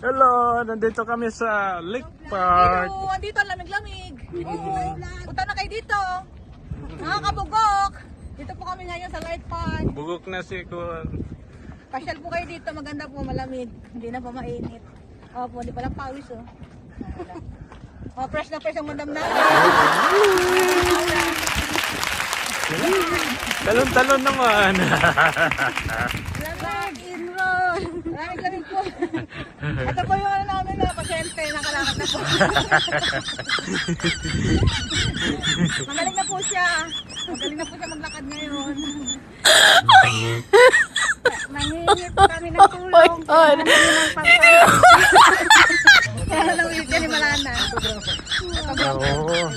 Hello, nandito kami sa Lake Park. Andito ang lamig-lamig. Oo, punta na kayo dito. Nakakabugok. Dito po kami ngayon sa Lake Park. Bugok na si Kuan. Pasyal po kayo dito, maganda po, malamig. Hindi na po mainit. Opo, hindi palang pawis oh. Oh, fresh na fresh ang madam na. Talon-talon naman. Lamig, enroll. Lamig po. Ito po yung ano namin na pasyente, nakalakad na po. Magaling na po siya. Magaling na po siya maglakad ngayon. Mangingi po kami ng tulong. Oh my God. Kaya lang ulit yan ni Malana. Oo.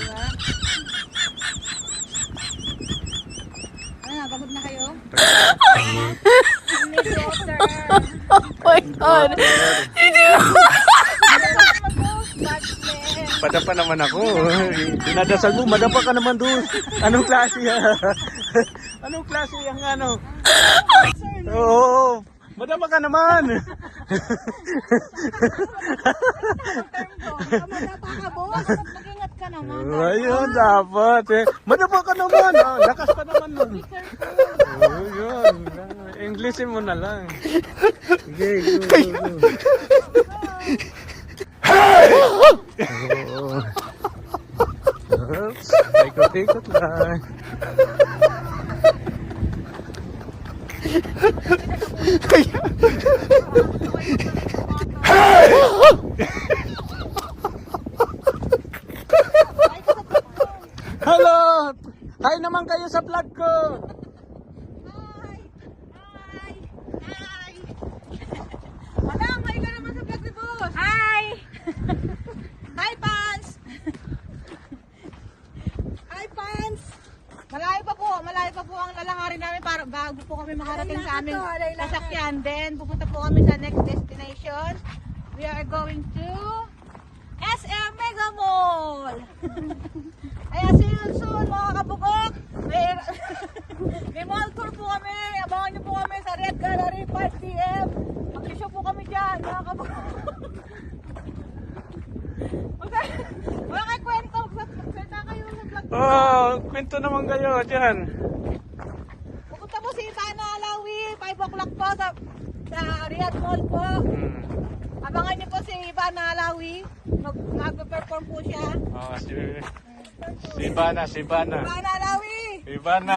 Ano, pagod na kayo? Oh my God. Padapa naman ako. Dinadasal mo, madapa ka naman doon. Anong klase yan? Anong klase yung ano? Oo, madapa ka naman. Mag-ingat ka naman. Ayun, dapat. Madapa ka naman. Lakas pa naman nun. Oo, yun. Englishin mo na lang. Okay, go. Oo. Oops, ikot-ikot lang. Hello! Hi naman kayo sa vlog ko! Hi! Madam, hi ka naman sa vlog ni Boss! Hi! Hi, Pans! Hi, Pans! Malayo pa po ang lalakarin namin para bago po kami makarating sa aming sasakyan. Then, pupunta po kami sa next destination. We are going to SM Mega Mall! Ayan, see you soon mga kabugok! May mall tour po kami. Abangan niyo po kami sa Red Gallery 5 PM. Mag-show po kami dyan, mga kabugok. Wala kayo kwento. Magsalita kayo sa vlog. Oh, kwento naman kayo dyan. Pupunta po si Ivana Alawi. 5 o'clock po sa Riyadh Mall po. Abangan niyo po si Ivana Alawi. Mag-perform po siya. Oh, si Ivana. Ivana Alawi! Ivana.